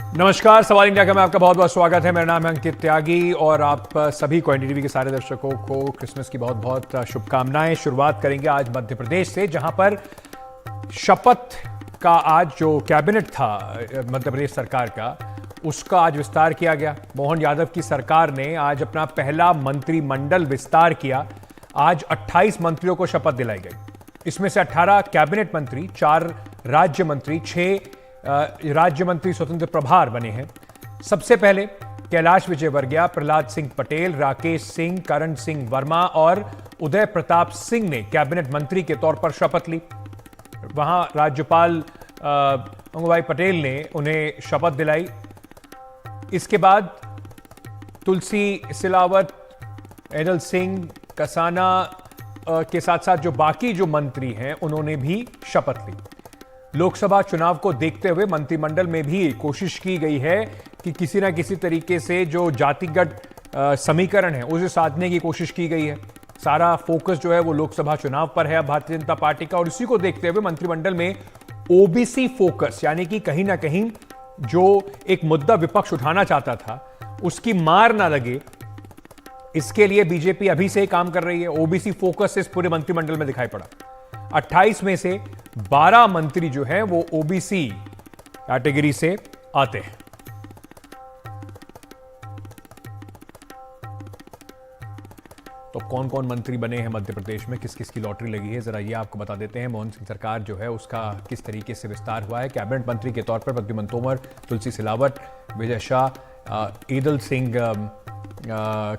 नमस्कार, सवाल इंडिया का में आपका बहुत बहुत स्वागत है। मेरा नाम है अंकित त्यागी और आप सभी को एनडीटीवी के सारे दर्शकों को क्रिसमस की बहुत बहुत शुभकामनाएं। शुरुआत करेंगे आज मध्य प्रदेश से, जहां पर शपथ का आज जो कैबिनेट था मध्य प्रदेश सरकार का, उसका आज विस्तार किया गया। मोहन यादव की सरकार ने आज अपना पहला मंत्रिमंडल विस्तार किया। आज 28 मंत्रियों को शपथ दिलाई गई। इसमें से 18 कैबिनेट मंत्री, 4 राज्य मंत्री, 6 राज्य मंत्री स्वतंत्र प्रभार बने हैं। सबसे पहले कैलाश विजयवर्गीय, प्रहलाद सिंह पटेल, राकेश सिंह, करण सिंह वर्मा और उदय प्रताप सिंह ने कैबिनेट मंत्री के तौर पर शपथ ली। वहां राज्यपाल गंगूबाई पटेल ने उन्हें शपथ दिलाई। इसके बाद तुलसी सिलावट, एडल सिंह, कसाना के साथ साथ जो बाकी जो मंत्री हैं उन्होंने भी शपथ ली। लोकसभा चुनाव को देखते हुए मंत्रिमंडल में भी कोशिश की गई है कि किसी ना किसी तरीके से जो जातिगत समीकरण है उसे साधने की कोशिश की गई है। सारा फोकस जो है वो लोकसभा चुनाव पर है अब भारतीय जनता पार्टी का, और इसी को देखते हुए मंत्रिमंडल में ओबीसी फोकस, यानी कि कहीं ना कहीं जो एक मुद्दा विपक्ष उठाना चाहता था उसकी मार ना लगे, इसके लिए बीजेपी अभी से ही काम कर रही है। ओबीसी फोकस इस पूरे मंत्रिमंडल में दिखाई पड़ा। 28 में से 12 मंत्री जो हैं वो ओबीसी कैटेगरी से आते हैं। तो कौन कौन मंत्री बने हैं मध्य प्रदेश में, किस किस की लॉटरी लगी है, जरा ये आपको बता देते हैं। मोहन सिंह सरकार जो है उसका किस तरीके से विस्तार हुआ है। कैबिनेट मंत्री के तौर पर प्रद्युमन तोमर, तुलसी सिलावट, विजय शाह, ईदल सिंह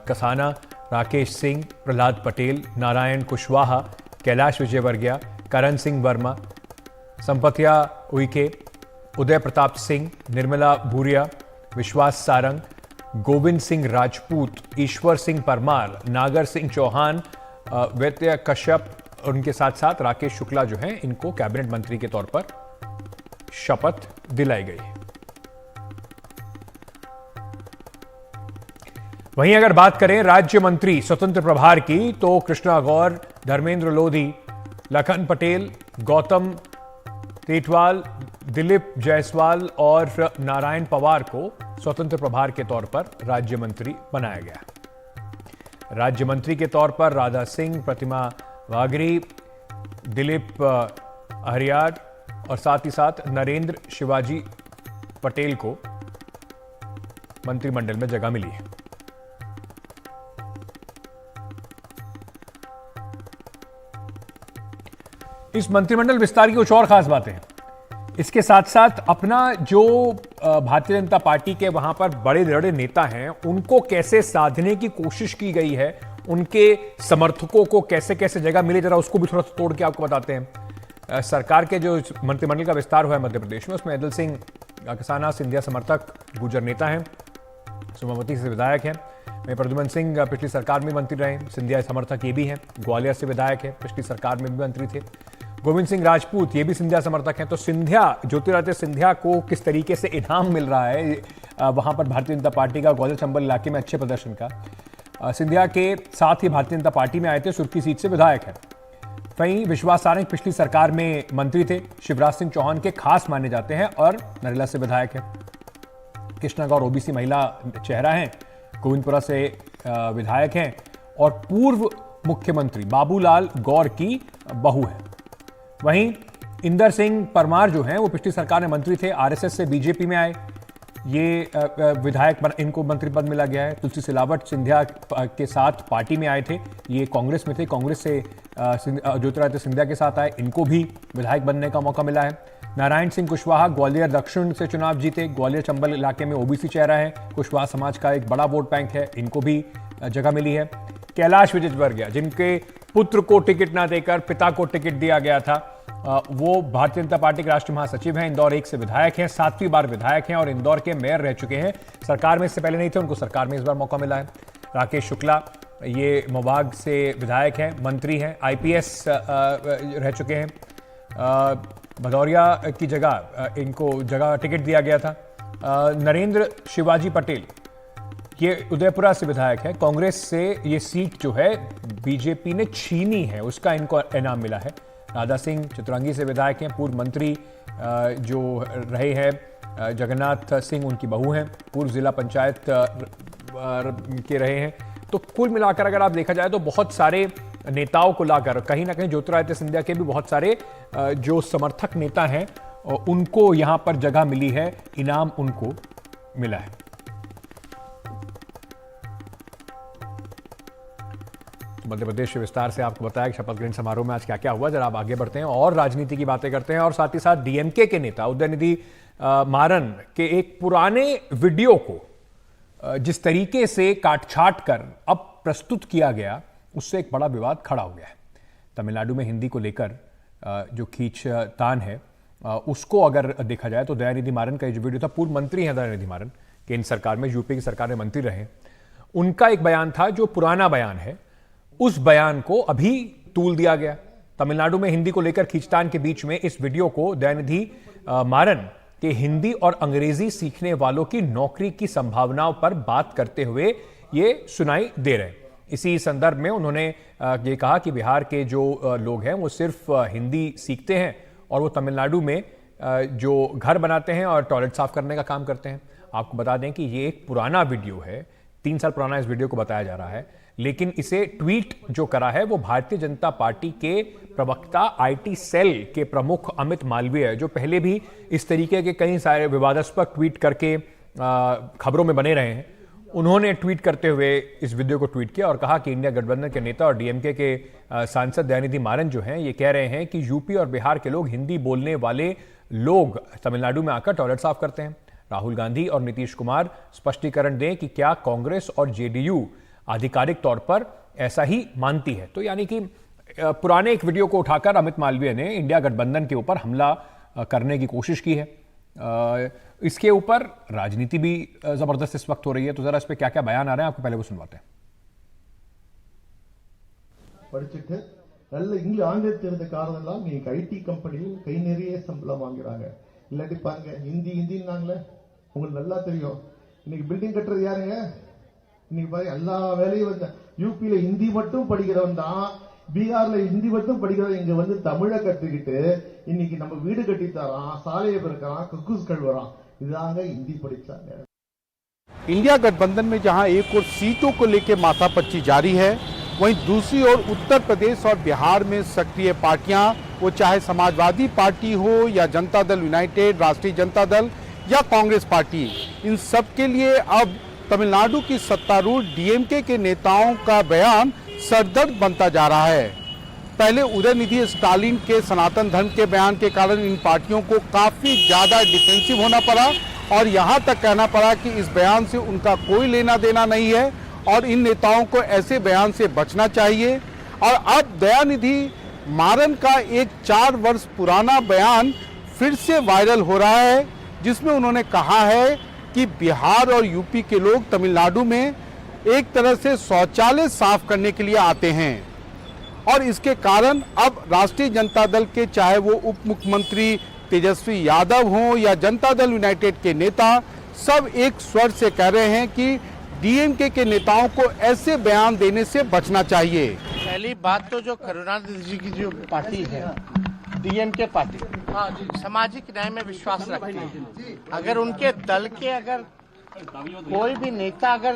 कसाना, राकेश सिंह, प्रहलाद पटेल, नारायण कुशवाहा, कैलाश विजयवर्गीय, करण सिंह वर्मा, संपथिया उइके, उदय प्रताप सिंह, निर्मला भूरिया, विश्वास सारंग, गोविंद सिंह राजपूत, ईश्वर सिंह परमार, नागर सिंह चौहान, वैद्य कश्यप, उनके साथ साथ राकेश शुक्ला जो हैं, इनको कैबिनेट मंत्री के तौर पर शपथ दिलाई गई है। वहीं अगर बात करें राज्य मंत्री स्वतंत्र प्रभार की, तो कृष्णा गौर, धर्मेंद्र लोधी, लखन पटेल, गौतम तेटवाल, दिलीप जायसवाल और नारायण पवार को स्वतंत्र प्रभार के तौर पर राज्य मंत्री बनाया गया। राज्य मंत्री के तौर पर राधा सिंह, प्रतिमा वागरी, दिलीप हरियार और साथ ही साथ नरेंद्र शिवाजी पटेल को मंत्रिमंडल में जगह मिली है। इस मंत्रिमंडल विस्तार की कुछ और खास बातें हैं। इसके साथ साथ अपना जो भारतीय जनता पार्टी के वहां पर बड़े बड़े नेता हैं उनको कैसे साधने की कोशिश की गई है, उनके समर्थकों को कैसे कैसे जगह मिली, जरा उसको भी थोड़ा सा तोड़ के आपको बताते हैं। सरकार के जो मंत्रिमंडल का विस्तार हुआ है मध्य प्रदेश में, उसमें एडल सिंह कसाना सिंधिया समर्थक गुर्जर नेता हैं, सोमावती से विधायक हैं। प्रद्युमन सिंह पिछली सरकार में मंत्री रहे, सिंधिया समर्थक ये भी हैं। ग्वालियर से विधायक है, पिछली सरकार में भी मंत्री थे। गोविंद सिंह राजपूत ये भी सिंधिया समर्थक हैं। तो सिंधिया, ज्योतिरादित्य सिंधिया को किस तरीके से इनाम मिल रहा है वहां पर भारतीय जनता पार्टी का, ग्वालियर चंबल इलाके में अच्छे प्रदर्शन का। सिंधिया के साथ ही भारतीय जनता पार्टी में आए थे, सुर्खी सीट से विधायक है। वहीं विश्वास सारंग पिछली सरकार में मंत्री थे, शिवराज सिंह चौहान के खास माने जाते हैं और नरेला से विधायक है। कृष्णा गौर ओबीसी महिला चेहरा हैं, गोविंदपुरा से विधायक हैं और पूर्व मुख्यमंत्री बाबूलाल गौर की बहू है। वहीं इंदर सिंह परमार जो हैं वो पिछली सरकार में मंत्री थे, आरएसएस से बीजेपी में आए, ये विधायक इनको मंत्री पद मिला गया है। तुलसी सिलावट सिंधिया के साथ पार्टी में आए थे, ये कांग्रेस में थे, कांग्रेस से ज्योतिरादित्य सिंधिया के साथ आए, इनको भी विधायक बनने का मौका मिला है। नारायण सिंह कुशवाहा ग्वालियर दक्षिण से चुनाव जीते, ग्वालियर चंबल इलाके में ओबीसी चेहरा है, कुशवाहा समाज का एक बड़ा वोट बैंक है, इनको भी जगह मिली है। कैलाश विजयवर्गीय, जिनके पुत्र को टिकट ना देकर पिता को टिकट दिया गया था, वो भारतीय जनता पार्टी के राष्ट्रीय महासचिव हैं, इंदौर 1 से विधायक हैं, 7वीं बार विधायक हैं और इंदौर के मेयर रह चुके हैं। सरकार में इससे पहले नहीं थे, उनको सरकार में इस बार मौका मिला है। राकेश शुक्ला ये मोबाग से विधायक हैं, मंत्री हैं, आईपीएस रह चुके हैं। भदौरिया की जगह इनको टिकट दिया गया था। नरेंद्र शिवाजी पटेल ये उदयपुरा से विधायक है, कांग्रेस से ये सीट जो है बीजेपी ने छीनी है, उसका इनको इनाम मिला है। राधा सिंह चितरंगी से विधायक हैं, पूर्व मंत्री जो रहे हैं जगन्नाथ सिंह उनकी बहू हैं, पूर्व जिला पंचायत के रहे हैं। तो कुल मिलाकर अगर आप देखा जाए तो बहुत सारे नेताओं को लाकर कहीं ना कहीं ज्योतिरादित्य सिंधिया के भी बहुत सारे जो समर्थक नेता हैं उनको यहां पर जगह मिली है, इनाम उनको मिला है। मध्य प्रदेश के विस्तार से आपको बताया कि शपथ ग्रहण समारोह में आज क्या क्या हुआ। जरा आप आगे बढ़ते हैं और राजनीति की बातें करते हैं और साथ ही साथ डीएमके के नेता उदयनिधि मारन के एक पुराने वीडियो को जिस तरीके से काट-छांट कर अब प्रस्तुत किया गया, उससे एक बड़ा विवाद खड़ा हो गया है। तमिलनाडु में हिंदी को लेकर जो खींचतान है उसको अगर देखा जाए तो दयानिधि मारन का जो वीडियो था, पूर्व मंत्री हैं दयानिधि मारन, केंद्र सरकार में यूपी की सरकार में मंत्री रहे, उनका एक बयान था जो पुराना बयान है, उस बयान को अभी तूल दिया गया। तमिलनाडु में हिंदी को लेकर खींचतान के बीच में इस वीडियो को दयानिधि मारन के हिंदी और अंग्रेजी सीखने वालों की नौकरी की संभावनाओं पर बात करते हुए ये सुनाई दे रहे हैं। इसी संदर्भ में उन्होंने ये कहा कि बिहार के जो लोग हैं वो सिर्फ हिंदी सीखते हैं और वो तमिलनाडु में जो घर बनाते हैं और टॉयलेट साफ करने का काम करते हैं। आपको बता दें कि ये एक पुराना वीडियो है, 3 साल पुराना इस वीडियो को बताया जा रहा है, लेकिन इसे ट्वीट जो करा है वो भारतीय जनता पार्टी के प्रवक्ता आईटी सेल के प्रमुख अमित मालवीय, जो पहले भी इस तरीके के कई सारे विवादास्पद ट्वीट करके खबरों में बने रहे हैं। उन्होंने ट्वीट करते हुए इस वीडियो को ट्वीट किया और कहा कि इंडिया गठबंधन के नेता और डीएमके के सांसद दयानिधि मारन जो हैं ये कह रहे हैं कि यूपी और बिहार के लोग हिंदी बोलने वाले लोग तमिलनाडु में आकर टॉयलेट साफ करते हैं। राहुल गांधी और नीतीश कुमार स्पष्टीकरण दें कि क्या कांग्रेस और जेडीयू आधिकारिक तौर पर ऐसा ही मानती है। तो यानी कि पुराने एक वीडियो को उठाकर अमित मालवीय ने इंडिया गठबंधन के ऊपर हमला करने की कोशिश की है। इसके ऊपर राजनीति भी जबरदस्त इस वक्त हो रही है। तो जरा इस पे क्या क्या बयान आ रहे हैं आपको पहले वो सुनवाते हैं। படிச்சிட்டு நல்ல ஆங்கிலம் தெரிந்த காரணம்லாம் நீங்க ஐடி கம்பெனியில் கை நிறைய சம்பளம் வாங்குறாங்க. இல்லாட்டி பாருங்க ஹிந்தின்னாங்களே உங்களுக்கு நல்லா தெரியும். இன்னைக்கு பில்டிங் கட்டுறது யாருங்க? இன்னைக்கு பாருங்க எல்லா வேலையும் வந்து யூபியில ஹிந்தி மட்டும் படிக்கிறவன் தான், பீகார்ல ஹிந்தி மட்டும் படிக்கிறவன் இங்க வந்து தமிழை கத்துக்கிட்டு இன்னைக்கு நம்ம வீடு கட்டி தரான், சாலையை பெருக்கிறான், கக்கூஸ் கழுவுறான். இதாங்க हिंदी படிச்சாங்க। इंडिया गठबंधन में जहां एक और सीटों को लेकर माथापच्ची जारी है, वहीं दूसरी ओर उत्तर प्रदेश और बिहार में सक्रिय पार्टियां, वो चाहे समाजवादी पार्टी हो या जनता दल यूनाइटेड, राष्ट्रीय जनता दल या कांग्रेस पार्टी, इन सब के लिए अब तमिलनाडु की सत्तारूढ़ डीएमके के नेताओं का बयान सरदर्द बनता जा रहा है। पहले उदयनिधि स्टालिन के सनातन धर्म के बयान के कारण इन पार्टियों को काफी ज्यादा डिफेंसिव होना पड़ा और यहां तक कहना पड़ा कि इस बयान से उनका कोई लेना देना नहीं है और इन नेताओं को ऐसे बयान से बचना चाहिए। और अब दयानिधि मारन का एक 4 वर्ष पुराना बयान फिर से वायरल हो रहा है, जिसमें उन्होंने कहा है कि बिहार और यूपी के लोग तमिलनाडु में एक तरह से शौचालय साफ करने के लिए आते हैं और इसके कारण अब राष्ट्रीय जनता दल के चाहे वो उप मुख्यमंत्री तेजस्वी यादव हों या जनता दल यूनाइटेड के नेता, सब एक स्वर से कह रहे हैं कि डीएमके के नेताओं को ऐसे बयान देने से बचना चाहिए। पहली बात तो जो करुणानिधि जी की जो पार्टी है, डीएमके पार्टी, हाँ जी, सामाजिक न्याय में विश्वास रखती है। अगर उनके दल के अगर कोई भी नेता अगर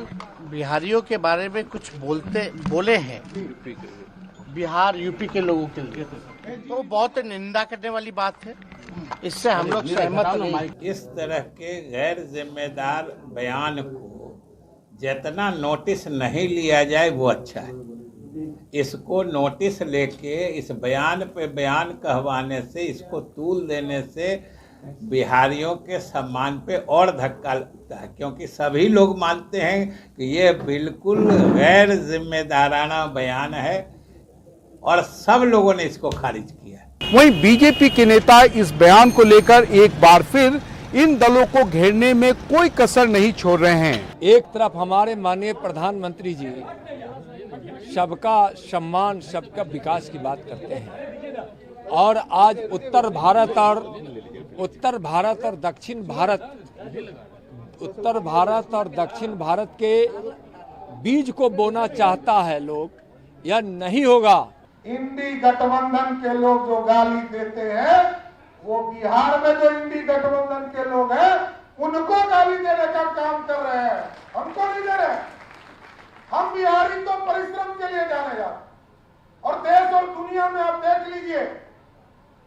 बिहारियों के बारे में कुछ बोले हैं बिहार यूपी के लोगों के लिए, तो बहुत निंदा करने वाली बात है। इससे हम लोग सहमत नहीं। इस तरह के गैर जिम्मेदार बयान को जितना नोटिस नहीं लिया जाए वो अच्छा है। इसको नोटिस लेके इस बयान पे बयान कहवाने से, इसको तूल देने से बिहारियों के सम्मान पे और धक्का लगता है, क्योंकि सभी लोग मानते हैं कि ये बिल्कुल गैर जिम्मेदाराना बयान है और सब लोगों ने इसको खारिज किया। वहीं बीजेपी के नेता इस बयान को लेकर एक बार फिर इन दलों को घेरने में कोई कसर नहीं छोड़ रहे हैं। एक तरफ हमारे माननीय प्रधानमंत्री जी सबका सम्मान, सबका विकास की बात करते हैं और आज उत्तर भारत और दक्षिण भारत के बीज को बोना चाहता है लोग, यह नहीं होगा। इंडी गठबंधन के लोग जो गाली देते हैं वो बिहार में जो इंडी गठबंधन के लोग हैं उनको गाली देने का काम कर रहे हैं, हमको नहीं दे रहे। हम बिहारी तो परिश्रम के लिए जाने जाते, और देश और दुनिया में आप देख लीजिए,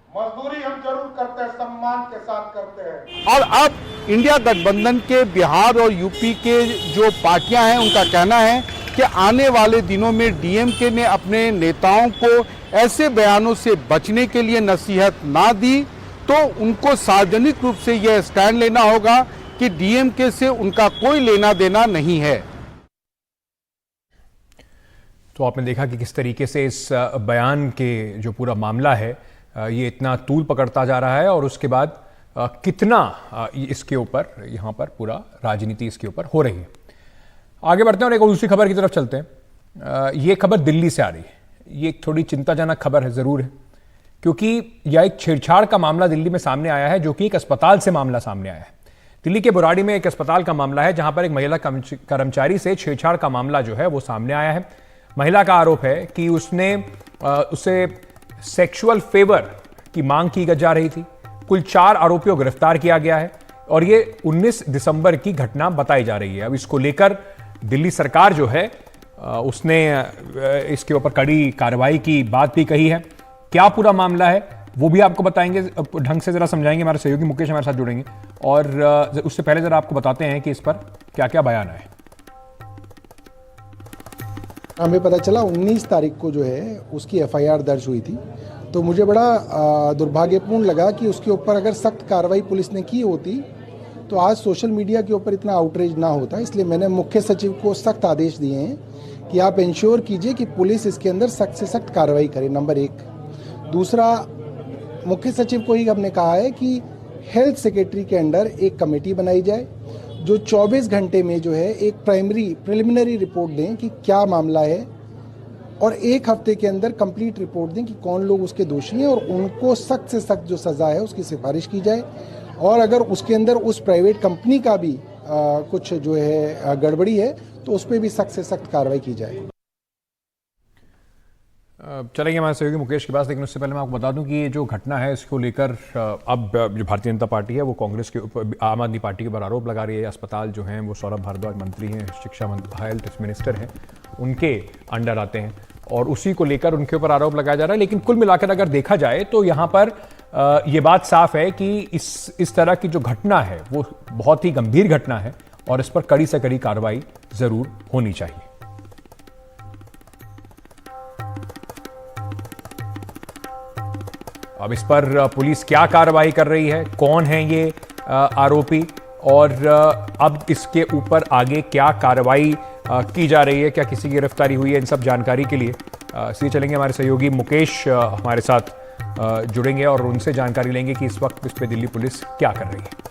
मजदूरी हम जरूर करते हैं, सम्मान के साथ करते हैं। और अब इंडिया गठबंधन के बिहार और यूपी के जो पार्टियां हैं उनका कहना है कि आने वाले दिनों में डीएमके ने अपने नेताओं को ऐसे बयानों से बचने के लिए नसीहत ना दी तो उनको सार्वजनिक रूप से यह स्टैंड लेना होगा कि डीएमके से उनका कोई लेना देना नहीं है। तो आपने देखा कि किस तरीके से इस बयान के जो पूरा मामला है ये इतना तूल पकड़ता जा रहा है और उसके बाद कितना इसके ऊपर यहाँ पर पूरा राजनीति इसके ऊपर हो रही है। आगे बढ़ते हैं और एक और दूसरी खबर की तरफ चलते हैं। ये खबर दिल्ली से आ रही है। ये एक थोड़ी चिंताजनक खबर है, ज़रूर है, क्योंकि यह एक छेड़छाड़ का मामला दिल्ली में सामने आया है, जो कि एक अस्पताल से मामला सामने आया है। दिल्ली के बुराड़ी में एक अस्पताल का मामला है जहां पर एक महिला कर्मचारी से छेड़छाड़ का मामला जो है वो सामने आया है। महिला का आरोप है कि उसे सेक्सुअल फेवर की मांग की जा रही थी। कुल 4 आरोपियों को गिरफ्तार किया गया है और ये 19 दिसंबर की घटना बताई जा रही है। अब इसको लेकर दिल्ली सरकार जो है उसने इसके ऊपर कड़ी कार्रवाई की बात भी कही है। क्या पूरा मामला है वो भी आपको बताएंगे, ढंग से जरा समझाएंगे। हमारे सहयोगी मुकेश हमारे साथ जुड़ेंगे और उससे पहले जरा आपको बताते हैं कि इस पर क्या क्या बयान है। हमें पता चला 19 तारीख को जो है उसकी एफआईआर दर्ज हुई थी, तो मुझे बड़ा दुर्भाग्यपूर्ण लगा कि उसके ऊपर अगर सख्त कार्रवाई पुलिस ने की होती तो आज सोशल मीडिया के ऊपर इतना आउटरीच ना होता। इसलिए मैंने मुख्य सचिव को सख्त आदेश दिए हैं कि आप इंश्योर कीजिए कि पुलिस इसके अंदर सख्त से सख्त कार्रवाई करे, नंबर 1। दूसरा, मुख्य सचिव को ही हमने कहा है कि हेल्थ सेक्रेटरी के अंडर एक कमेटी बनाई जाए जो 24 घंटे में जो है एक प्रिलिमिनरी रिपोर्ट दें कि क्या मामला है और 1 हफ्ते के अंदर कंप्लीट रिपोर्ट दें कि कौन लोग उसके दोषी हैं और उनको सख्त से सख्त जो सज़ा है उसकी सिफारिश की जाए। और अगर उसके अंदर उस प्राइवेट कंपनी का भी कुछ जो है गड़बड़ी है तो उस पर भी सख्त से सख्त कार्रवाई की जाए। चलेंगे हमारे सहयोगी मुकेश के पास, लेकिन उससे पहले मैं आपको बता दूं कि ये जो घटना है इसको लेकर अब जो भारतीय जनता पार्टी है वो कांग्रेस के ऊपर, आम आदमी पार्टी के ऊपर आरोप लगा रही है। अस्पताल जो हैं वो सौरभ भारद्वाज मंत्री हैं, शिक्षा मंत्री, हेल्थ मिनिस्टर हैं, उनके अंडर आते हैं और उसी को लेकर उनके ऊपर आरोप लगाया जा रहा है। लेकिन कुल मिलाकर अगर देखा जाए तो यहाँ पर ये बात साफ है कि इस तरह की जो घटना है वो बहुत ही गंभीर घटना है और इस पर कड़ी से कड़ी कार्रवाई जरूर होनी चाहिए। अब इस पर पुलिस क्या कार्रवाई कर रही है, कौन है ये आरोपी और अब इसके ऊपर आगे क्या कार्रवाई की जा रही है, क्या किसी की गिरफ्तारी हुई है, इन सब जानकारी के लिए इसलिए चलेंगे हमारे सहयोगी मुकेश हमारे साथ जुड़ेंगे और उनसे जानकारी लेंगे कि इस वक्त इस पे दिल्ली पुलिस क्या कर रही है।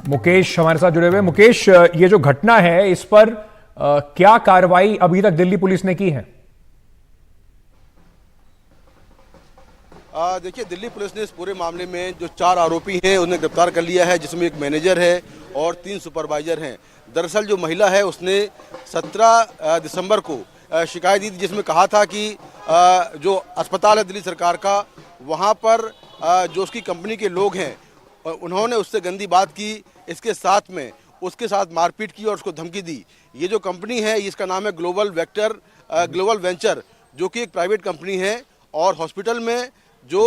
मुकेश हमारे साथ जुड़े हुए। मुकेश, ये जो घटना है इस पर क्या कार्रवाई अभी तक दिल्ली पुलिस ने की है? देखिए, दिल्ली पुलिस ने इस पूरे मामले में जो 4 आरोपी हैं उन्हें गिरफ्तार कर लिया है, जिसमें एक मैनेजर है और 3 सुपरवाइजर हैं। दरअसल जो महिला है उसने 17 दिसंबर को शिकायत दी थी, जिसमें कहा था कि जो अस्पताल है दिल्ली सरकार का, वहाँ पर जो उसकी कंपनी के लोग हैं उन्होंने उससे गंदी बात की, इसके साथ में उसके साथ मारपीट की और उसको धमकी दी। ये जो कंपनी है इसका नाम है ग्लोबल वेंचर, जो कि एक प्राइवेट कंपनी है और हॉस्पिटल में जो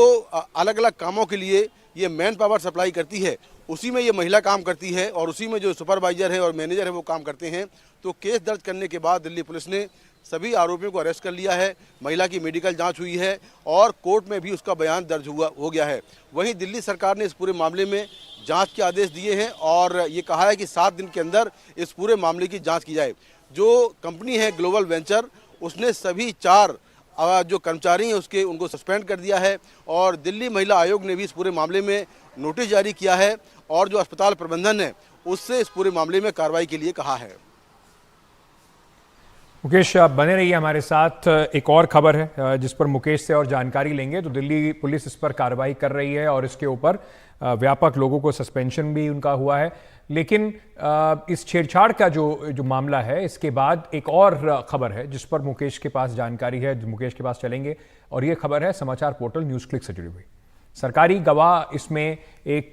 अलग अलग कामों के लिए ये मैन पावर सप्लाई करती है उसी में ये महिला काम करती है और उसी में जो सुपरवाइजर है और मैनेजर है वो काम करते हैं। तो केस दर्ज करने के बाद दिल्ली पुलिस ने सभी आरोपियों को अरेस्ट कर लिया है। महिला की मेडिकल जांच हुई है और कोर्ट में भी उसका बयान दर्ज हो गया है। वहीं दिल्ली सरकार ने इस पूरे मामले में जांच के आदेश दिए हैं और ये कहा है कि 7 दिन के अंदर इस पूरे मामले की जांच की जाए। जो कंपनी है ग्लोबल वेंचर, उसने सभी 4 जो कर्मचारी हैं उनको सस्पेंड कर दिया है और दिल्ली महिला आयोग ने भी इस पूरे मामले में नोटिस जारी किया है और जो अस्पताल प्रबंधन है उससे इस पूरे मामले में कार्रवाई के लिए कहा है। मुकेश, आप बने रहिए हमारे साथ। एक और खबर है जिस पर मुकेश से और जानकारी लेंगे। तो दिल्ली पुलिस इस पर कार्रवाई कर रही है और इसके ऊपर व्यापक लोगों को सस्पेंशन भी उनका हुआ है। लेकिन इस छेड़छाड़ का जो मामला है, इसके बाद एक और खबर है जिस पर मुकेश के पास जानकारी है, मुकेश के पास चलेंगे। और ये खबर है समाचार पोर्टल न्यूज़ क्लिक से जुड़ी हुई। सरकारी गवाह इसमें एक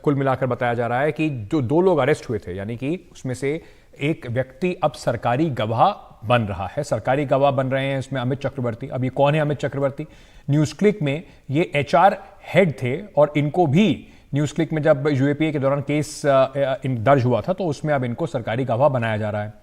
कुल मिलाकर बताया जा रहा है कि जो 2 लोग अरेस्ट हुए थे, यानी कि उसमें से एक व्यक्ति अब सरकारी गवाह बन रहा है। सरकारी गवाह बन रहे हैं इसमें अमित चक्रवर्ती। अब ये कौन है अमित चक्रवर्ती? न्यूज़ क्लिक में ये HR हेड थे और इनको भी न्यूज़ क्लिक में जब UAPA के दौरान केस दर्ज हुआ था तो उसमें अब इनको सरकारी गवाह बनाया जा रहा है।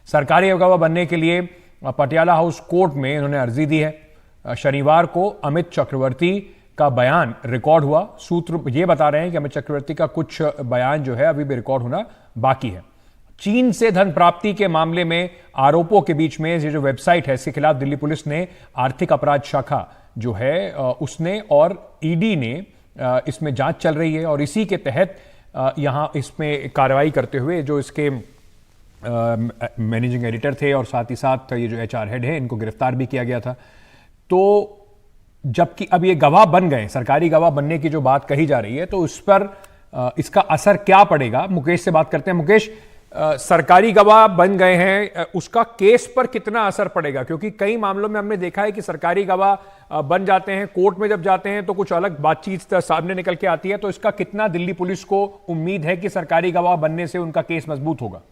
सरकारी गवाह बनने के लिए पटियाला हाउस कोर्ट में इन्होंने अर्जी दी है। शनिवार को अमित चक्रवर्ती का बयान रिकॉर्ड हुआ। सूत्र ये बता रहे हैं कि अमित चक्रवर्ती का कुछ बयान जो है अभी भी रिकॉर्ड होना बाकी है। चीन से धन प्राप्ति के मामले में आरोपों के बीच में ये जो वेबसाइट है, इसके खिलाफ दिल्ली पुलिस ने आर्थिक अपराध शाखा जो है उसने और ED ने इसमें जांच चल रही है और इसी के तहत यहां इसमें कार्रवाई करते हुए जो इसके मैनेजिंग एडिटर थे और साथ ही साथ ये जो HR हेड है, इनको गिरफ्तार भी किया गया था। तो जबकि अब ये गवाह बन गए, सरकारी गवाह बनने की जो बात कही जा रही है, तो उस पर इसका असर क्या पड़ेगा? मुकेश से बात करते हैं। मुकेश, सरकारी गवाह बन गए हैं, उसका केस पर कितना असर पड़ेगा? क्योंकि कई मामलों में हमने देखा है कि सरकारी गवाह बन जाते हैं, कोर्ट में जब जाते हैं तो कुछ अलग बातचीत सामने निकल के आती है। तो इसका कितना दिल्ली पुलिस को उम्मीद है कि सरकारी गवाह बनने से उनका केस मजबूत होगा?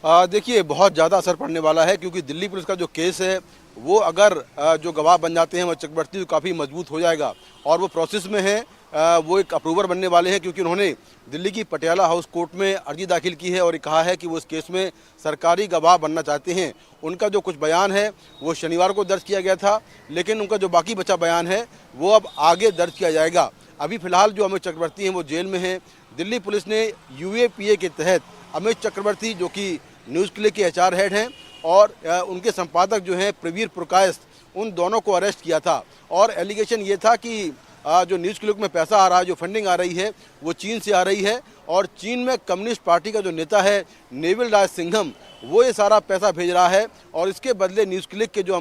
देखिए, बहुत ज़्यादा असर पड़ने वाला है क्योंकि दिल्ली पुलिस का जो केस है वो अगर जो गवाह बन जाते हैं वो चक्रवर्ती, तो काफ़ी मजबूत हो जाएगा और वो प्रोसेस में है। वो एक अप्रूवर बनने वाले हैं क्योंकि उन्होंने दिल्ली की पटियाला हाउस कोर्ट में अर्जी दाखिल की है और ये कहा है कि वो इस केस में सरकारी गवाह बनना चाहते हैं। उनका जो कुछ बयान है वो शनिवार को दर्ज किया गया था, लेकिन उनका जो बाकी बचा बयान है वो अब आगे दर्ज किया जाएगा। अभी फिलहाल जो अमित चक्रवर्ती हैं वो जेल में हैं। दिल्ली पुलिस ने UAPA के तहत अमित चक्रवर्ती, जो कि न्यूज़ क्लिक के HR हेड हैं, और उनके संपादक जो हैं प्रवीर पुरकायस्थ, उन दोनों को अरेस्ट किया था। और एलिगेशन ये था कि जो न्यूज़ क्लिक में पैसा आ रहा है, जो फंडिंग आ रही है, वो चीन से आ रही है और चीन में कम्युनिस्ट पार्टी का जो नेता है नेविल राज सिंघम, वो ये सारा पैसा भेज रहा है और इसके बदले न्यूज़ क्लिक के जो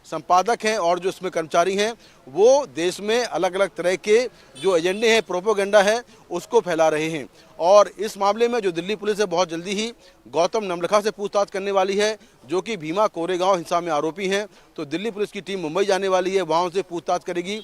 संपादक हैं और जो इसमें कर्मचारी हैं वो देश में अलग अलग तरह के जो एजेंडे हैं, प्रोपोगंडा है, उसको फैला रहे हैं। और इस मामले में जो दिल्ली पुलिस है बहुत जल्दी ही गौतम नमलखा से पूछताछ करने वाली है, जो कि भीमा कोरेगांव हिंसा में आरोपी हैं। तो दिल्ली पुलिस की टीम मुंबई जाने वाली है, वहाँ उनसे पूछताछ करेगी।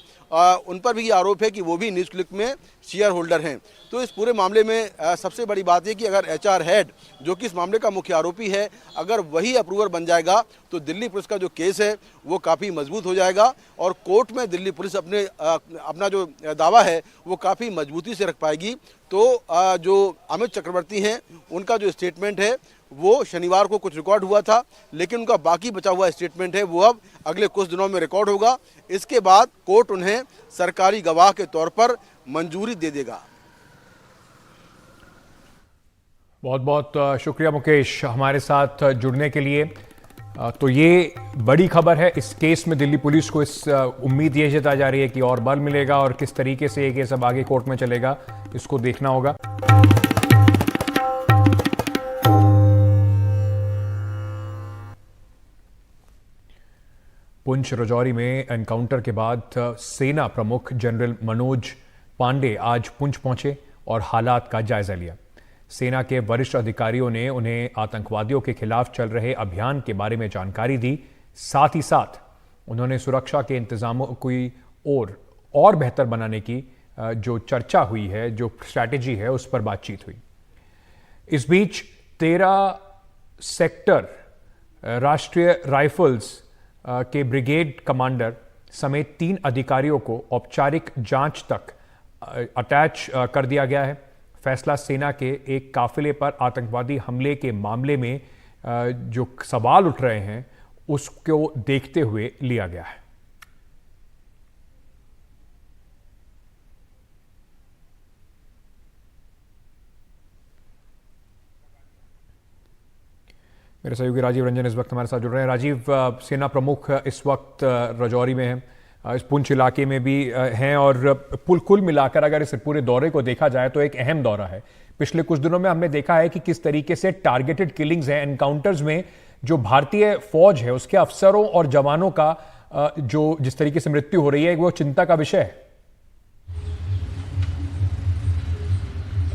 उन पर भी ये आरोप है कि वो भी न्यूज़ क्लिक में शेयर होल्डर हैं। तो इस पूरे मामले में सबसे बड़ी बात यह कि अगर HR हेड, जो कि इस मामले का मुख्य आरोपी है, अगर वही अप्रूवर बन जाएगा तो दिल्ली पुलिस का जो केस है वो काफ़ी मजबूत हो जाएगा और कोर्ट में दिल्ली पुलिस अपना जो दावा है वो काफ़ी मजबूती से रख पाएगी। तो जो अमित चक्रवर्ती हैं उनका जो स्टेटमेंट है वो शनिवार को कुछ रिकॉर्ड हुआ था, लेकिन उनका बाकी बचा हुआ स्टेटमेंट है वो अब अगले कुछ दिनों में रिकॉर्ड होगा। इसके बाद कोर्ट उन्हें सरकारी गवाह के तौर पर मंजूरी दे देगा। बहुत बहुत शुक्रिया मुकेश हमारे साथ जुड़ने के लिए। तो ये बड़ी खबर है। इस केस में दिल्ली पुलिस को इस उम्मीद ये जताई जा रही है कि और बल मिलेगा और किस तरीके से ये केस अब आगे कोर्ट में चलेगा, इसको देखना होगा। पुंछ राजौरी में एनकाउंटर के बाद सेना प्रमुख जनरल मनोज पांडे आज पुंछ पहुंचे और हालात का जायजा लिया। सेना के वरिष्ठ अधिकारियों ने उन्हें आतंकवादियों के खिलाफ चल रहे अभियान के बारे में जानकारी दी। साथ ही साथ उन्होंने सुरक्षा के इंतजामों की और बेहतर बनाने की जो चर्चा हुई है, जो स्ट्रैटेजी है, उस पर बातचीत हुई। इस बीच 13 सेक्टर राष्ट्रीय राइफल्स के ब्रिगेड कमांडर समेत 3 अधिकारियों को औपचारिक जांच तक अटैच कर दिया गया है। फैसला सेना के एक काफिले पर आतंकवादी हमले के मामले में जो सवाल उठ रहे हैं उसको देखते हुए लिया गया है। मेरे सहयोगी राजीव रंजन इस वक्त हमारे साथ जुड़ रहे हैं। राजीव, सेना प्रमुख इस वक्त राजौरी में हैं, इस पुंछ इलाके में भी हैं और कुल मिलाकर अगर इस पूरे दौरे को देखा जाए तो एक अहम दौरा है। पिछले कुछ दिनों में हमने देखा है कि किस तरीके से टारगेटेड किलिंग्स हैं, एनकाउंटर्स में जो भारतीय फौज है उसके अफसरों और जवानों का जो जिस तरीके से मृत्यु हो रही है वो चिंता का विषय है।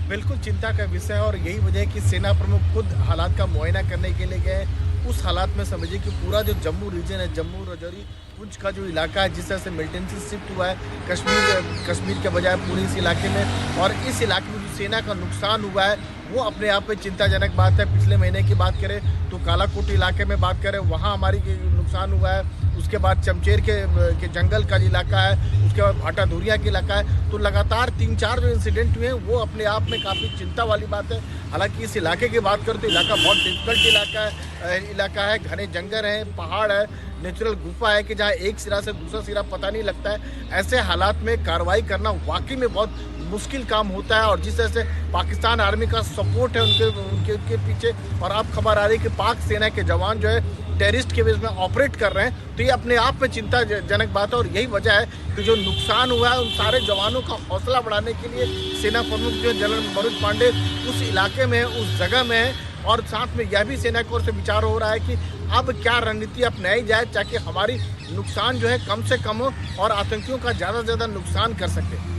बिल्कुल चिंता का विषय है और यही वजह है कि सेना प्रमुख खुद हालात का मुआयना करने के लिए गए। उस हालात में समझिए कि पूरा जो जम्मू रीजन है, जम्मू रजौरी पुंछ का जो इलाका है, जिस तरह से मिलिटेंसी शिफ्ट हुआ है कश्मीर के बजाय पूरे इस इलाके में, और इस इलाके में जो सेना का नुकसान हुआ है वो अपने आप में चिंताजनक बात है। पिछले महीने की बात करें तो कालाकोट इलाके में बात करें, वहाँ हमारी नुकसान हुआ है। उसके बाद चमचेर के जंगल का इलाका है, उसके बाद भाटा धुरिया का इलाका है। तो लगातार 3-4 जो इंसिडेंट हुए हैं वो अपने आप में काफ़ी चिंता वाली बात है। हालांकि इस इलाके की बात करें तो इलाका बहुत डिफिकल्ट इलाका है, घने जंगल हैं, पहाड़ है, नेचुरल गुफा है कि जहाँ एक सिरा से दूसरा सिरा पता नहीं लगता है। ऐसे हालात में कार्रवाई करना वाकई में बहुत मुश्किल काम होता है। और जिस तरह से पाकिस्तान आर्मी का सपोर्ट है उनके पीछे, और अब खबर आ रही है कि पाक सेना के जवान जो है टेररिस्ट के बेस में ऑपरेट कर रहे हैं, तो ये अपने आप में चिंताजनक बात है। और यही वजह है कि जो नुकसान हुआ है उन सारे जवानों का हौसला बढ़ाने के लिए सेना प्रमुख जो जनरल मनोज पांडे उस इलाके में, उस जगह में है। और साथ में यह भी सेना की ओर से विचार हो रहा है कि अब क्या रणनीति अपनाई जाए ताकि हमारी नुकसान जो है कम से कम हो और आतंकियों का ज़्यादा से ज़्यादा नुकसान कर सके।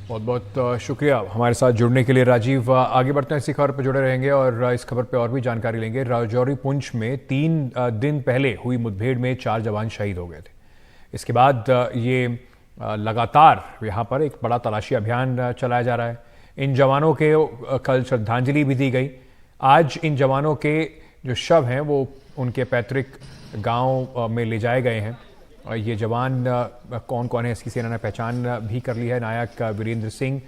बहुत बहुत शुक्रिया हमारे साथ जुड़ने के लिए राजीव। आगे बढ़ते हैं, इसी खबर पर जुड़े रहेंगे और इस खबर पर और भी जानकारी लेंगे। राजौरी पुंछ में 3 दिन पहले हुई मुठभेड़ में 4 जवान शहीद हो गए थे। इसके बाद ये लगातार यहाँ पर एक बड़ा तलाशी अभियान चलाया जा रहा है। इन जवानों के कल श्रद्धांजलि भी दी गई। आज इन जवानों के जो शव हैं वो उनके पैतृक गांव में ले जाए गए हैं। और ये जवान कौन कौन है इसकी सेना ने पहचान भी कर ली है। नायक वीरेंद्र सिंह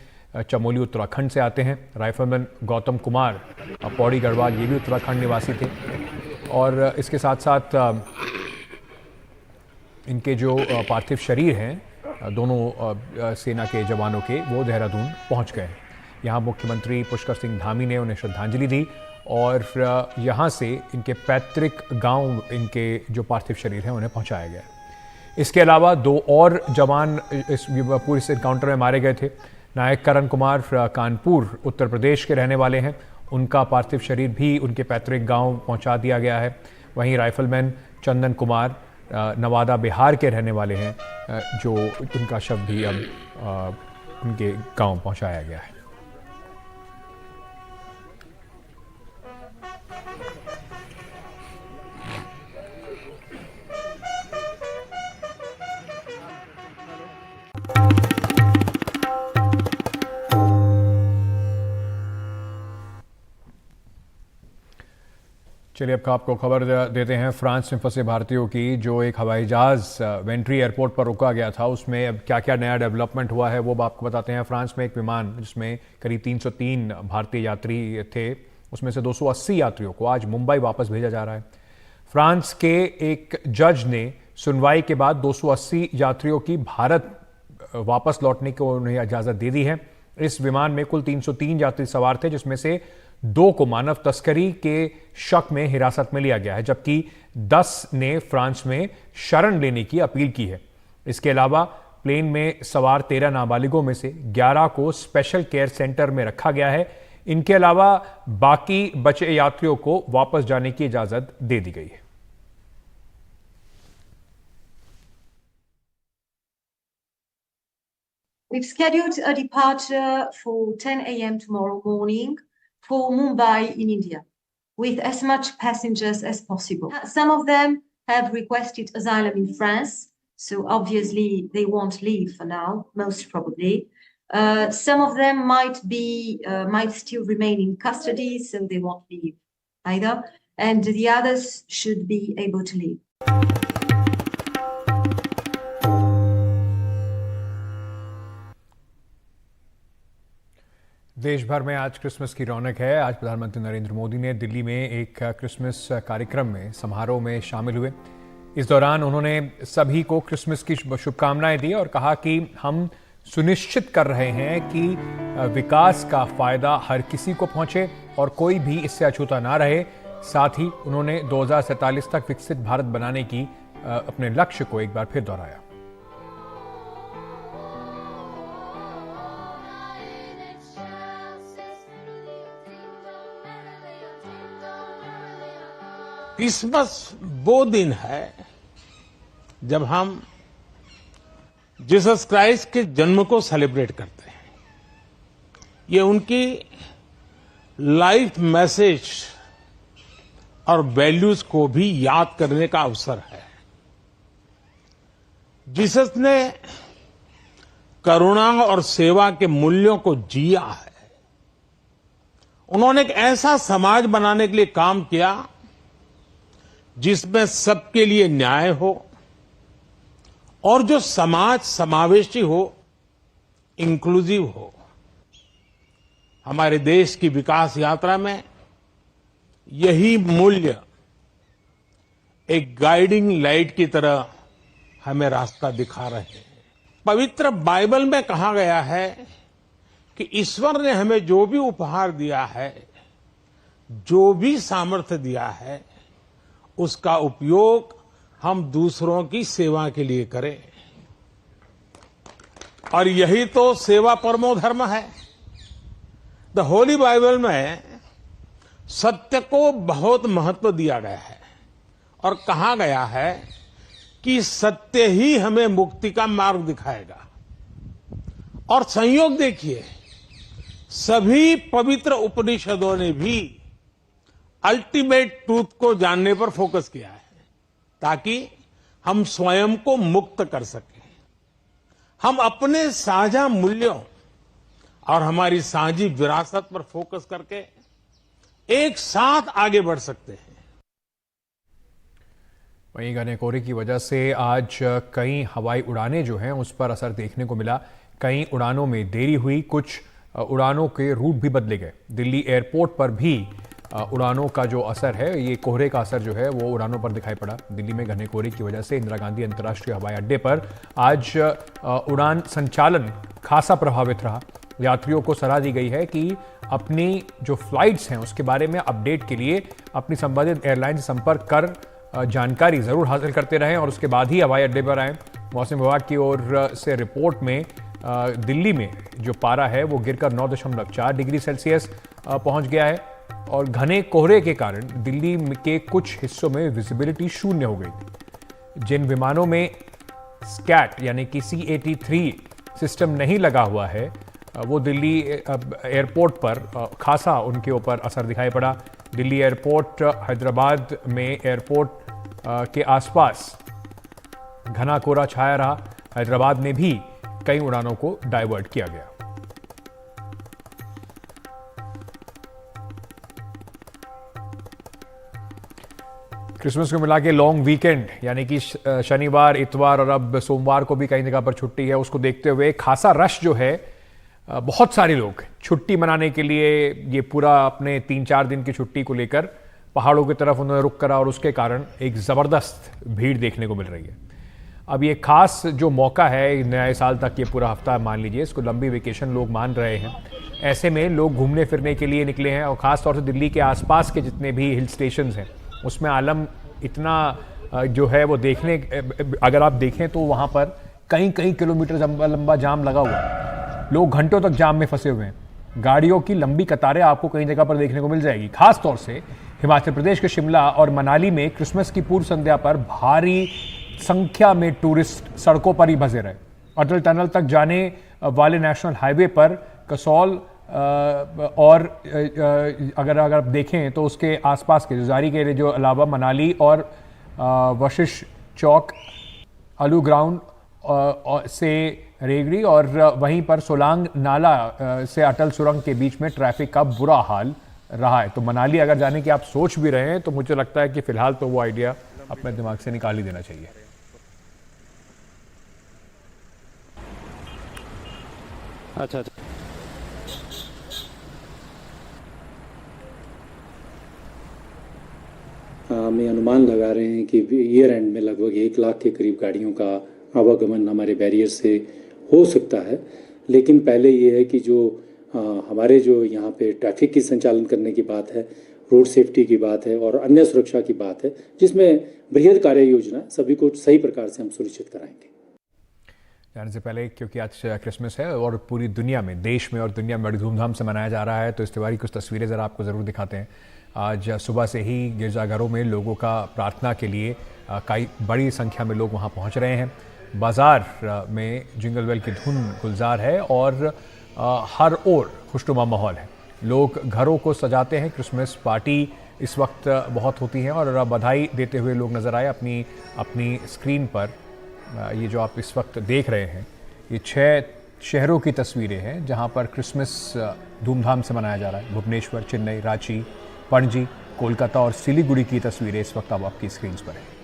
चमोली उत्तराखंड से आते हैं। राइफलमैन गौतम कुमार पौड़ी गढ़वाल ये भी उत्तराखंड निवासी थे। और इसके साथ साथ इनके जो पार्थिव शरीर हैं दोनों सेना के जवानों के वो देहरादून पहुंच गए। यहाँ मुख्यमंत्री पुष्कर सिंह धामी ने उन्हें श्रद्धांजलि दी और यहाँ से इनके पैतृक गांव इनके जो पार्थिव शरीर हैं उन्हें पहुंचाया गया। इसके अलावा 2 और जवान इस पूरे एनकाउंटर में मारे गए थे। नायक करण कुमार कानपुर उत्तर प्रदेश के रहने वाले हैं, उनका पार्थिव शरीर भी उनके पैतृक गांव पहुंचा दिया गया है। वहीं राइफलमैन चंदन कुमार नवादा बिहार के रहने वाले हैं, जो उनका शव भी अब उनके गांव पहुंचाया गया है। चलिए अब आपको खबर देते हैं फ्रांस में फंसे भारतीयों की। जो एक हवाई जहाज वेंट्री एयरपोर्ट पर रुका गया था उसमें अब क्या क्या नया डेवलपमेंट हुआ है वो आपको बताते हैं। फ्रांस में एक विमान जिसमें करीब 303 भारतीय यात्री थे, उसमें से 280 यात्रियों को आज मुंबई वापस भेजा जा रहा है। फ्रांस के एक जज ने सुनवाई के बाद 280 यात्रियों की भारत वापस लौटने को उन्हें इजाजत दे दी है। इस विमान में कुल 303 यात्री सवार थे, जिसमें से 2 को मानव तस्करी के शक में हिरासत में लिया गया है, जबकि 10 ने फ्रांस में शरण लेने की अपील की है। इसके अलावा प्लेन में सवार 13 नाबालिगों में से 11 को स्पेशल केयर सेंटर में रखा गया है। इनके अलावा बाकी बचे यात्रियों को वापस जाने की इजाजत दे दी गई है। We've scheduled a departure for 10 a.m. tomorrow morning for Mumbai in India, with as much passengers as possible. Some of them have requested asylum in France, so obviously they won't leave for now, most probably. Some of them might still remain in custody, so they won't leave either, and the others should be able to leave. देश भर में आज Christmas की रौनक है। आज प्रधानमंत्री नरेंद्र मोदी ने दिल्ली में एक क्रिसमस कार्यक्रम में समारोह में शामिल हुए। इस दौरान उन्होंने सभी को क्रिसमस की शुभकामनाएं दी और कहा कि हम सुनिश्चित कर रहे हैं कि विकास का फायदा हर किसी को पहुंचे और कोई भी इससे अछूता ना रहे। साथ ही उन्होंने 2047 तक विकसित भारत बनाने की अपने लक्ष्य को एक बार फिर दोहराया। क्रिसमस वो दिन है जब हम जीसस क्राइस्ट के जन्म को सेलिब्रेट करते हैं। ये उनकी लाइफ मैसेज और वैल्यूज को भी याद करने का अवसर है। जीसस ने करुणा और सेवा के मूल्यों को जिया है। उन्होंने एक ऐसा समाज बनाने के लिए काम किया जिसमें सबके लिए न्याय हो और जो समाज समावेशी हो, इंक्लूसिव हो। हमारे देश की विकास यात्रा में यही मूल्य एक गाइडिंग लाइट की तरह हमें रास्ता दिखा रहे हैं। पवित्र बाइबल में कहा गया है कि ईश्वर ने हमें जो भी उपहार दिया है, जो भी सामर्थ्य दिया है, उसका उपयोग हम दूसरों की सेवा के लिए करें। और यही तो सेवा परमो धर्म है। द होली बाइबल में सत्य को बहुत महत्व दिया गया है और कहा गया है कि सत्य ही हमें मुक्ति का मार्ग दिखाएगा। और संयोग देखिए, सभी पवित्र उपनिषदों ने भी अल्टीमेट ट्रूथ को जानने पर फोकस किया है ताकि हम स्वयं को मुक्त कर सकें। हम अपने साझा मूल्यों और हमारी साझी विरासत पर फोकस करके एक साथ आगे बढ़ सकते हैं। वहीं घने कोहरे की वजह से आज कई हवाई उड़ानें जो हैं उस पर असर देखने को मिला। कई उड़ानों में देरी हुई, कुछ उड़ानों के रूट भी बदले गए। दिल्ली एयरपोर्ट पर भी उड़ानों का जो असर है, ये कोहरे का असर जो है वो उड़ानों पर दिखाई पड़ा। दिल्ली में घने कोहरे की वजह से इंदिरा गांधी अंतर्राष्ट्रीय हवाई अड्डे पर आज उड़ान संचालन खासा प्रभावित रहा। यात्रियों को सलाह दी गई है कि अपनी जो फ्लाइट्स हैं उसके बारे में अपडेट के लिए अपनी संबंधित एयरलाइन से संपर्क कर जानकारी जरूर हासिल करते रहें और उसके बाद ही हवाई अड्डे पर आएँ। मौसम विभाग की ओर से रिपोर्ट में दिल्ली में जो पारा है वो गिरकर 9.4 डिग्री सेल्सियस पहुंच गया है और घने कोहरे के कारण दिल्ली के कुछ हिस्सों में विजिबिलिटी शून्य हो गई थी। जिन विमानों में स्कैट यानी कि CAT-3 सिस्टम नहीं लगा हुआ है वो दिल्ली एयरपोर्ट पर खासा उनके ऊपर असर दिखाई पड़ा। दिल्ली एयरपोर्ट, हैदराबाद में एयरपोर्ट के आसपास घना कोहरा छाया रहा। हैदराबाद में भी कई उड़ानों को डाइवर्ट किया गया। क्रिसमस को मिला के लॉन्ग वीकेंड यानी कि शनिवार, इतवार और अब सोमवार को भी कई जगह पर छुट्टी है, उसको देखते हुए खासा रश जो है, बहुत सारे लोग छुट्टी मनाने के लिए ये पूरा अपने 3-4 दिन की छुट्टी को लेकर पहाड़ों की तरफ उन्होंने रुख करा और उसके कारण एक ज़बरदस्त भीड़ देखने को मिल रही है। अब ये खास जो मौका है नए साल तक, ये पूरा हफ्ता मान लीजिए, इसको लंबी वेकेशन लोग मान रहे हैं। ऐसे में लोग घूमने फिरने के लिए निकले हैं और ख़ास तौर से दिल्ली के आसपास के जितने भी हिल स्टेशंस हैं उसमें आलम इतना जो है वो देखने, अगर आप देखें तो वहाँ पर कई किलोमीटर लंबा जाम लगा हुआ है। लोग घंटों तक जाम में फंसे हुए हैं। गाड़ियों की लंबी कतारें आपको कई जगह पर देखने को मिल जाएगी। खास तौर से हिमाचल प्रदेश के शिमला और मनाली में क्रिसमस की पूर्व संध्या पर भारी संख्या में टूरिस्ट सड़कों पर ही फंसे रहे। अटल टनल तक जाने वाले नेशनल हाईवे पर कसौल और अगर आप देखें तो उसके आसपास के जारी के जो अलावा मनाली और वशिष्ठ चौक, आलू ग्राउंड से रेगड़ी और वहीं पर सोलांग नाला से अटल सुरंग के बीच में ट्रैफिक का बुरा हाल रहा है। तो मनाली अगर जाने की आप सोच भी रहे हैं तो मुझे लगता है कि फिलहाल तो वो आइडिया अपने दिमाग से निकाल ही देना चाहिए। अच्छा, हमें अनुमान लगा रहे हैं कि ईयर एंड में लगभग 1 लाख के करीब गाड़ियों का आवागमन हमारे बैरियर से हो सकता है। लेकिन पहले ये है कि जो हमारे जो यहाँ पे ट्रैफिक की संचालन करने की बात है, रोड सेफ्टी की बात है और अन्य सुरक्षा की बात है, जिसमें बृहद कार्य योजना सभी को सही प्रकार से हम सुनिश्चित कराएंगे। जाने से पहले, क्योंकि आज क्रिसमस है और पूरी दुनिया में, देश में और दुनिया में बड़ी धूमधाम से मनाया जा रहा है, तो इस त्योहार की कुछ तस्वीरें ज़रा आपको ज़रूर दिखाते हैं। आज सुबह से ही गिरजाघरों में लोगों का प्रार्थना के लिए कई बड़ी संख्या में लोग वहां पहुंच रहे हैं। बाजार में जिंगल बेल की धुन गुलजार है और हर ओर खुशनुमा माहौल है। लोग घरों को सजाते हैं। क्रिसमस पार्टी इस वक्त बहुत होती हैं और बधाई देते हुए लोग नज़र आए अपनी स्क्रीन पर। ये जो आप इस वक्त देख रहे हैं ये 6 शहरों की तस्वीरें हैं जहां पर क्रिसमस धूमधाम से मनाया जा रहा है। भुवनेश्वर, चेन्नई, रांची, पणजी, कोलकाता और सिलीगुड़ी की तस्वीरें इस वक्त अब आपकी स्क्रीन पर हैं।